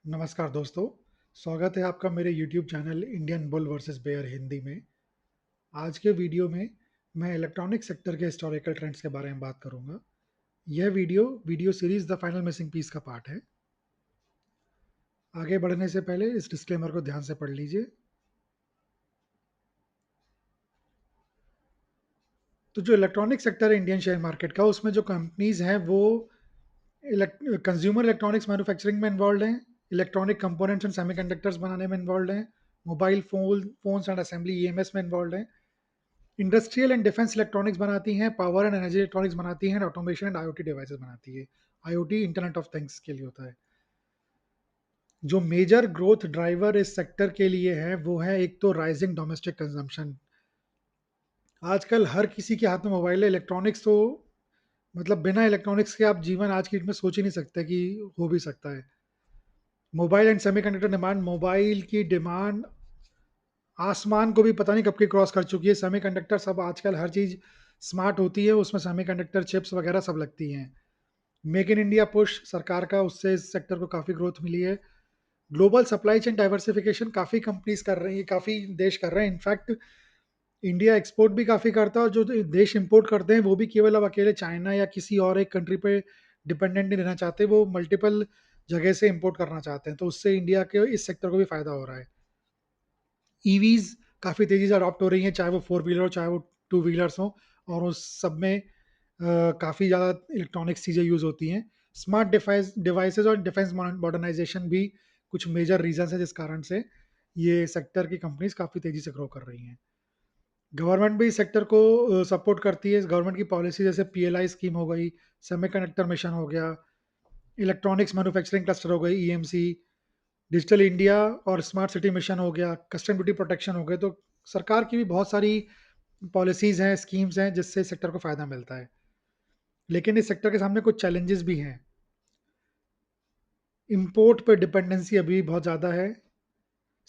नमस्कार दोस्तों, स्वागत है आपका मेरे YouTube channel Indian bull versus bear Hindi में। आज के वीडियो में मैं इलेक्ट्रॉनिक सेक्टर के हिस्टोरिकल ट्रेंड्स के बारे में बात करूंगा। यह video series the final missing piece का पार्ट है। आगे बढ़ने से पहले इस डिस्क्लेमर को ध्यान से पढ़ लीजिए। तो जो इलेक्ट्रॉनिक सेक्टर है इंडियन शेयर मार्केट का, उसमें जो कंपनीज हैं वो कंज्यूमर इलेक्ट्रॉनिक्स मैन्युफैक्चरिंग में इन्वॉल्व हैं, इलेक्ट्रॉनिक कंपोनेंट्स एंड सेमीकंडक्टर्स बनाने में इन्वॉल्व हैं, mobile phones and assembly EMS में इन्वॉल्व हैं, इंडस्ट्रियल एंड डिफेंस इलेक्ट्रॉनिक्स बनाती हैं, पावर एंड एनर्जी इलेक्ट्रॉनिक्स बनाती हैं, ऑटोमेशन एंड आईओटी डिवाइसेस बनाती है। आईओटी इंटरनेट ऑफ थिंग्स के लिए होता है। जो मेजर ग्रोथ ड्राइवर इस सेक्टर के लिए है वो है एक तो राइजिंग डोमेस्टिक कंजम्पशन। आजकल हर किसी के हाथ में मोबाइल है। इलेक्ट्रॉनिक्स तो मतलब बिना इलेक्ट्रॉनिक्स के आप जीवन आज की डेट में सोच ही नहीं सकते कि हो भी सकता है। Mobile and semiconductor demand, mobile की डिमांड आसमान को भी पता नहीं कब की क्रॉस कर चुकी है। सेमीकंडक्टर सब आजकल हर चीज़ स्मार्ट होती है, उसमें सेमीकंडक्टर चिप्स वगैरह सब लगती हैं। मेक इन इंडिया पुश सरकार का, उससे इस सेक्टर को काफ़ी ग्रोथ मिली है। ग्लोबल सप्लाई चेन डाइवर्सिफिकेशन काफ़ी कंपनीज कर रही है, काफ़ी देश कर रहे हैं। इनफैक्ट इंडिया एक्सपोर्ट भी काफ़ी करता है, और जो देश इंपोर्ट करते हैं वो भी केवल अब अकेले चाइना या किसी और एक कंट्री पे डिपेंडेंट नहीं रहना चाहते, वो मल्टीपल जगह से इंपोर्ट करना चाहते हैं। तो उससे इंडिया के इस सेक्टर को भी फ़ायदा हो रहा है। ईवीज काफ़ी तेज़ी से अडॉप्ट हो रही हैं, चाहे वो फोर व्हीलर हो चाहे वो टू व्हीलर्स हो, और उस सब में काफ़ी ज़्यादा इलेक्ट्रॉनिक्स चीज़ें यूज़ होती हैं। स्मार्ट डिवाइसेज और डिफेंस मॉडर्नाइजेशन भी कुछ मेजर रीजंस है जिस कारण से ये सेक्टर की कंपनीज काफ़ी तेज़ी से ग्रो कर रही हैं। गवर्नमेंट भी इस सेक्टर को सपोर्ट करती है। गवर्नमेंट की पॉलिसी जैसे पीएलआई स्कीम हो गई, सेमीकंडक्टर मिशन हो गया, इलेक्ट्रॉनिक्स मैन्युफैक्चरिंग क्लस्टर हो गई ईएमसी, डिजिटल इंडिया और स्मार्ट सिटी मिशन हो गया, कस्टम ड्यूटी प्रोटेक्शन हो गए। तो सरकार की भी बहुत सारी पॉलिसीज़ हैं, स्कीम्स हैं जिससे सेक्टर को फ़ायदा मिलता है। लेकिन इस सेक्टर के सामने कुछ चैलेंजेस भी हैं। इंपोर्ट पे डिपेंडेंसी अभी भी बहुत ज़्यादा है।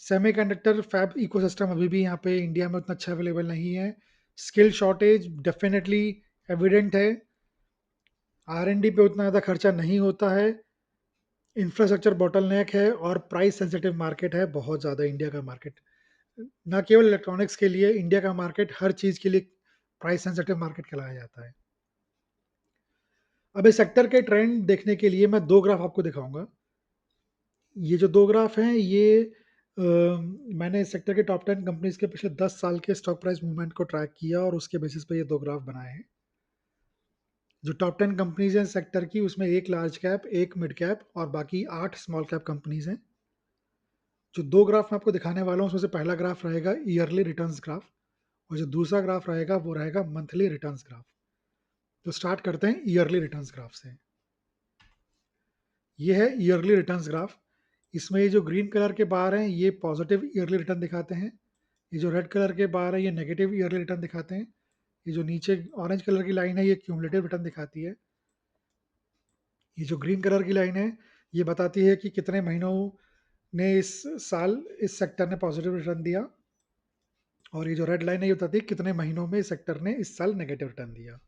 सेमीकंडक्टर फैब इकोसिस्टम अभी भी यहाँ पे इंडिया में उतना अच्छा अवेलेबल नहीं है। स्किल शॉर्टेज डेफिनेटली एविडेंट है। आर एन डी पे उतना ज़्यादा खर्चा नहीं होता है। इंफ्रास्ट्रक्चर बॉटलनेक है और प्राइस सेंसिटिव मार्केट है बहुत ज़्यादा इंडिया का मार्केट। ना केवल इलेक्ट्रॉनिक्स के लिए, इंडिया का मार्केट हर चीज़ के लिए प्राइस सेंसिटिव मार्केट कहलाया जाता है। अब इस सेक्टर के ट्रेंड देखने के लिए मैं दो ग्राफ आपको दिखाऊंगा। ये जो दो ग्राफ हैं ये मैंने इस सेक्टर के टॉप 10 कंपनीज के पिछले 10 साल के स्टॉक प्राइस मूवमेंट को ट्रैक किया और उसके बेसिस पे ये दो ग्राफ बनाए हैं। जो टॉप 10 कंपनीज हैं सेक्टर की, उसमें एक लार्ज कैप, एक मिड कैप और बाकी 8 स्मॉल कैप कंपनीज हैं। जो दो ग्राफ मैं आपको दिखाने वाला हूँ उसमें से पहला ग्राफ रहेगा ईयरली रिटर्न्स ग्राफ, और जो दूसरा ग्राफ रहेगा वो रहेगा मंथली रिटर्न्स ग्राफ। तो स्टार्ट करते हैं ईयरली रिटर्न्स ग्राफ से। ये है ईयरली रिटर्न्स ग्राफ। इसमें ये जो ग्रीन कलर के बार हैं ये पॉजिटिव ईयरली रिटर्न दिखाते हैं। ये जो रेड कलर के बार है ये नेगेटिव ईयरली रिटर्न दिखाते हैं। ये जो नीचे ऑरेंज कलर की लाइन है ये क्यूमुलेटिव रिटर्न दिखाती है। ये जो ग्रीन कलर की लाइन है ये बताती है कि कितने महीनों ने इस साल इस सेक्टर ने पॉजिटिव रिटर्न दिया, और ये जो रेड लाइन है ये बताती है कितने महीनों में इस सेक्टर ने इस साल नेगेटिव रिटर्न दिया।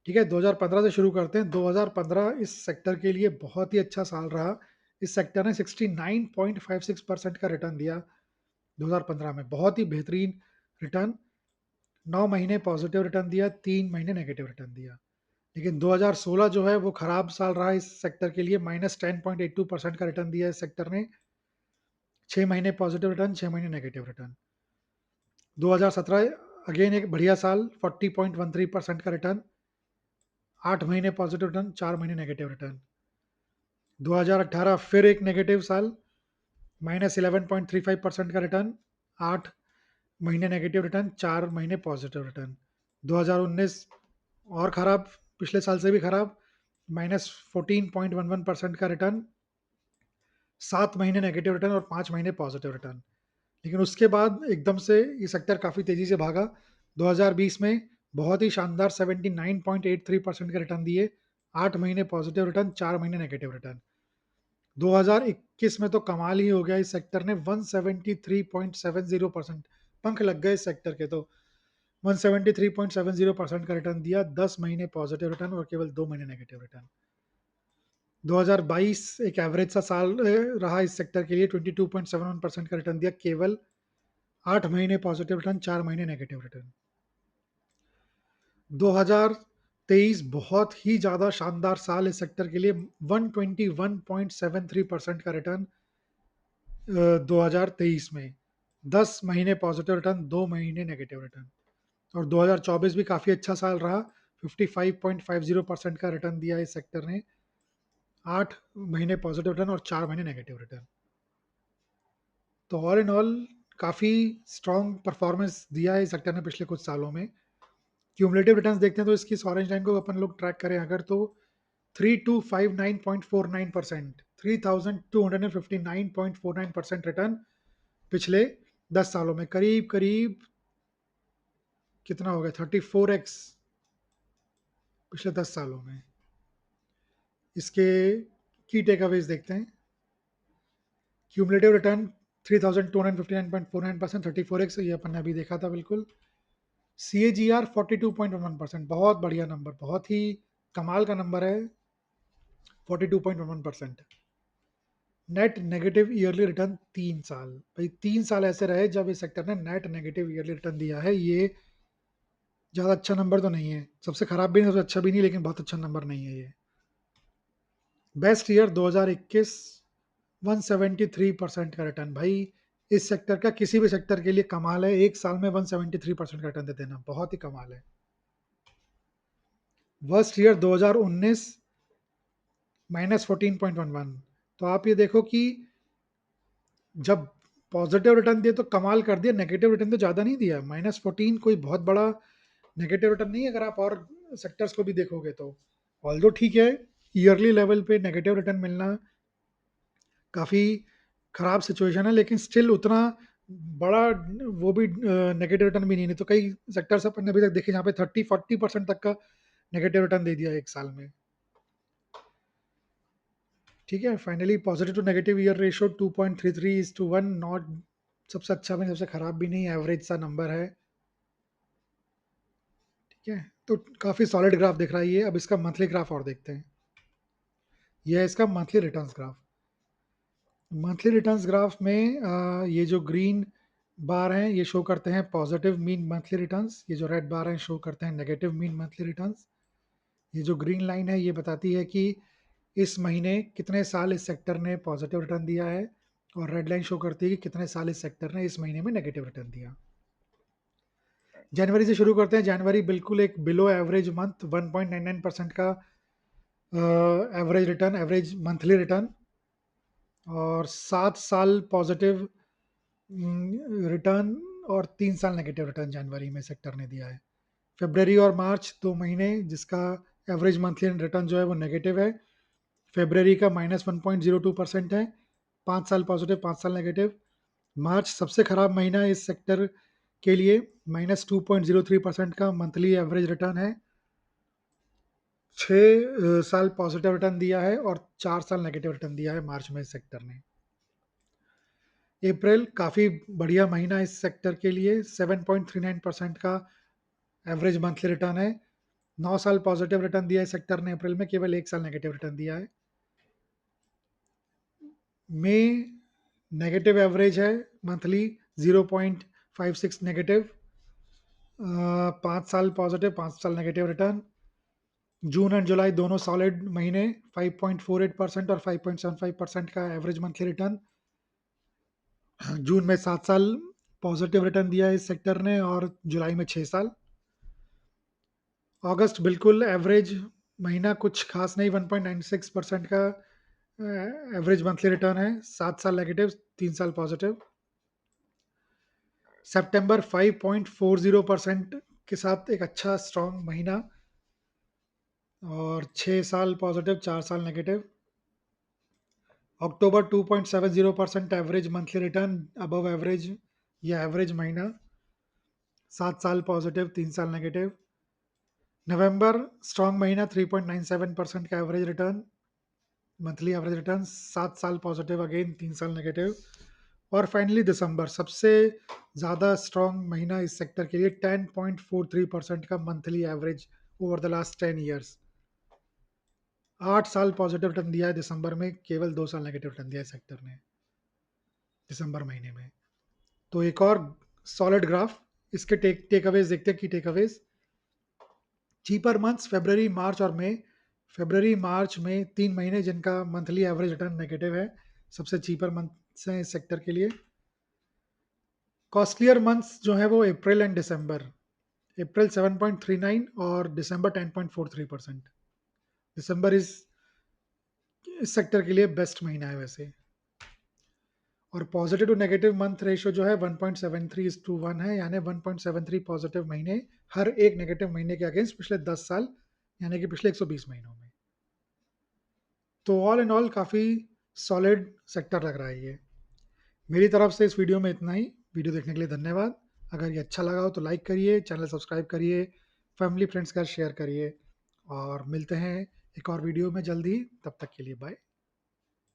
ठीक है, 2015 से शुरू करते हैं। 2015 इस सेक्टर के लिए बहुत ही अच्छा साल रहा। इस सेक्टर ने 69.56% का रिटर्न दिया 2015 में, बहुत ही बेहतरीन रिटर्न। 9 महीने पॉजिटिव रिटर्न दिया, 3 महीने नेगेटिव रिटर्न दिया। लेकिन 2016 जो है वो खराब साल रहा इस सेक्टर के लिए। -10.82% का रिटर्न दिया इस सेक्टर ने, 6 महीने पॉजिटिव रिटर्न, 6 महीने नेगेटिव रिटर्न। 2017 अगेन एक बढ़िया साल, 40.13% का रिटर्न, 8 महीने पॉजिटिव रिटर्न, 4 महीने नेगेटिव रिटर्न। 2018 फिर एक नेगेटिव साल, -11.35% का रिटर्न, 8 महीने नेगेटिव रिटर्न, 4 महीने पॉजिटिव रिटर्न। 2019 और खराब, पिछले साल से भी खराब, -14.11% का रिटर्न, 7 महीने नेगेटिव रिटर्न और 5 महीने पॉजिटिव रिटर्न। लेकिन उसके बाद एकदम से ये सेक्टर काफ़ी तेज़ी से भागा। 2020 में बहुत ही शानदार 79.83% के रिटर्न दिए, 8 महीने पॉजिटिव रिटर्न, 4 महीने नेगेटिव रिटर्न। 2021 में तो कमाल ही हो गया, इस सेक्टर ने 173.70%, पंख लग गए इस सेक्टर के। तो 173.70% का रिटर्न दिया, 10 महीने पॉजिटिव रिटर्न और केवल 2 महीने नेगेटिव रिटर्न। 2022 एक एवरेज सा साल रहा इस सेक्टर के लिए। 22.71% का रिटर्न दिया केवल। 8 महीने पॉजिटिव रिटर्न, 4 महीने नेगेटिव रिटर्न। 2023 बहुत ही ज़्यादा शानदार साल इस सेक्टर के लिए। 121.73% का रिटर्न 2023 में। 10 महीने पॉजिटिव रिटर्न, 2 महीने नेगेटिव रिटर्न। और 2024 भी काफ़ी अच्छा साल रहा। 55.50% का रिटर्न दिया इस सेक्टर ने। 8 महीने पॉजिटिव रिटर्न और 4 महीने नेगेटिव रिटर्न। तो ऑल इन ऑल काफ़ी स्ट्रॉन्ग परफॉर्मेंस दिया है इस सेक्टर ने पिछले कुछ सालों में। क्यूमुलेटिव रिटर्न्स देखते हैं तो इसकी इस ऑरेंज लाइन को अपन लोग ट्रैक करें अगर, तो 3259.49%, 3259.49% रिटर्न पिछले 10 सालों में। करीब करीब कितना हो गया, 34x पिछले 10 सालों में। इसके की टेक अवेज देखते हैं। क्यूमुलेटिव रिटर्न 3259.49%, 34x, ये अपन ने अभी देखा था बिल्कुल। सी ए जी आर 42.11%, बहुत बढ़िया नंबर, बहुत ही कमाल का नंबर है। 42.11%। नेट नेगेटिव ईयरली रिटर्न 3 साल। भाई 3 साल ऐसे रहे जब इस सेक्टर ने नेट नेगेटिव ईयरली रिटर्न दिया है। ये ज़्यादा अच्छा नंबर तो नहीं है, सबसे खराब भी नहीं, सबसे अच्छा भी नहीं, लेकिन बहुत अच्छा नंबर नहीं है ये। बेस्ट ईयर 2021, 173% का रिटर्न। भाई इस सेक्टर का किसी भी सेक्टर के लिए कमाल है, एक साल में 173% का रिटर्न दे देना बहुत ही कमाल है। Worst year 2019, -14.11। तो आप ये देखो कि जब पॉजिटिव रिटर्न दिए तो कमाल कर दिया, नेगेटिव रिटर्न तो ज़्यादा नहीं दिया। -14 कोई बहुत बड़ा नेगेटिव रिटर्न नहीं है अगर आप और सेक्टर्स को भी देखोगे तो। ऑल्दो ठीक है, ईयरली लेवल पे नेगेटिव रिटर्न मिलना काफ़ी खराब सिचुएशन है, लेकिन स्टिल उतना बड़ा वो भी नेगेटिव रिटर्न भी नहीं है। तो कई सेक्टर्स अपन ने अभी तक देखे जहाँ पे 30-40% तक का नेगेटिव रिटर्न दे दिया एक साल में। ठीक है, finally positive to negative year ratio 2.33:1, not सबसे अच्छा भी नहीं सबसे खराब भी नहीं, एवरेज सा नंबर है। ठीक है, तो काफ़ी सॉलिड ग्राफ दिख रहा है ये। अब इसका मंथली ग्राफ और देखते हैं। यह है इसका monthly returns graph. Monthly returns graph में ये जो ग्रीन बार हैं ये शो करते हैं पॉजिटिव मीन मंथली रिटर्न्स, ये जो रेड बार हैं शो करते हैं नेगेटिव मीन मंथली रिटर्न्स। ये जो ग्रीन लाइन है ये बताती है कि इस महीने कितने साल इस सेक्टर ने पॉजिटिव रिटर्न दिया है, और रेड लाइन शो करती है कि कितने साल इस सेक्टर ने इस महीने में नेगेटिव रिटर्न दिया। जनवरी से शुरू करते हैं। जनवरी बिल्कुल एक बिलो एवरेज मंथ, 1.99% का average return, average monthly return, और 7 साल पॉजिटिव रिटर्न और 3 साल नेगेटिव रिटर्न जनवरी में सेक्टर ने दिया है। फरवरी और मार्च 2 महीने जिसका एवरेज मंथली रिटर्न जो है वो नेगेटिव है। फरवरी का -1.02% है, 5 साल पॉजिटिव 5 साल नेगेटिव। मार्च सबसे खराब महीना इस सेक्टर के लिए, -2.03% का मंथली एवरेज रिटर्न है। 6 साल पॉजिटिव रिटर्न दिया है और 4 साल नेगेटिव रिटर्न दिया है मार्च में इस सेक्टर ने। अप्रैल काफ़ी बढ़िया महीना इस सेक्टर के लिए, 7.39% का एवरेज मंथली रिटर्न है। 9 साल पॉजिटिव रिटर्न दिया है सेक्टर ने अप्रैल में, केवल 1 साल नेगेटिव रिटर्न दिया है। मई नेगेटिव एवरेज है मंथली, 0.56 नेगेटिव। 5 साल पॉजिटिव 5 साल नेगेटिव रिटर्न। जून एंड जुलाई दोनों सॉलिड महीने, 5.48% और 5.75% का एवरेज मंथली रिटर्न। जून में 7 साल पॉजिटिव रिटर्न दिया है इस सेक्टर ने, और जुलाई में 6 साल। अगस्त बिल्कुल एवरेज महीना, कुछ खास नहीं, 1.96% का एवरेज मंथली रिटर्न है। 7 साल नेगेटिव 3 साल पॉजिटिव। सितंबर 5.40% के साथ एक अच्छा स्ट्रॉन्ग महीना, और 6 साल पॉजिटिव 4 साल नेगेटिव। अक्टूबर 2.70% average monthly return, above average या एवरेज महीना, 7 साल पॉजिटिव 3 साल नेगेटिव। नवंबर स्ट्रॉन्ग महीना, 3.97% का average return, monthly average return, 7 साल पॉजिटिव अगेन 3 साल नेगेटिव। और फाइनली दिसंबर सबसे ज़्यादा स्ट्रॉन्ग महीना इस सेक्टर के लिए, 10.43% का monthly average over the last 10 years. 8 साल पॉजिटिव रिटर्न दिया है, दिसंबर में केवल 2 साल नेगेटिव रिटर्न दिया है सेक्टर ने, दिसंबर महीने में। तो एक और सॉलिड ग्राफ, इसके टेक अवेज देखते हैं की टेक अवेज। चीपर मंथ्स फरवरी मार्च और मई। फरवरी मार्च में 3 महीने जिनका मंथली एवरेज रिटर्न नेगेटिव है, सबसे चीपर मंथ्स हैं इस सेक्टर के लिए। कॉस्टलियर मंथ्स जो है वो अप्रैल एंड दिसंबर। अप्रैल 7.39 और दिसंबर 10.43%। दिसंबर इस सेक्टर के लिए बेस्ट महीना है वैसे। और positive to negative month ratio जो है 1.73:1 है, यानी 1.73 पॉजिटिव महीने हर एक नेगेटिव महीने के अगेंस्ट पिछले 10 साल, यानी कि पिछले 120 महीनों में। तो ऑल इन ऑल काफ़ी सॉलिड सेक्टर लग रहा है ये। मेरी तरफ से इस वीडियो में इतना ही। वीडियो देखने के लिए धन्यवाद। अगर ये अच्छा लगा हो तो लाइक करिए, चैनल सब्सक्राइब करिए, फैमिली फ्रेंड्स का शेयर करिए, और मिलते हैं एक और वीडियो में जल्दी। तब तक के लिए बाय।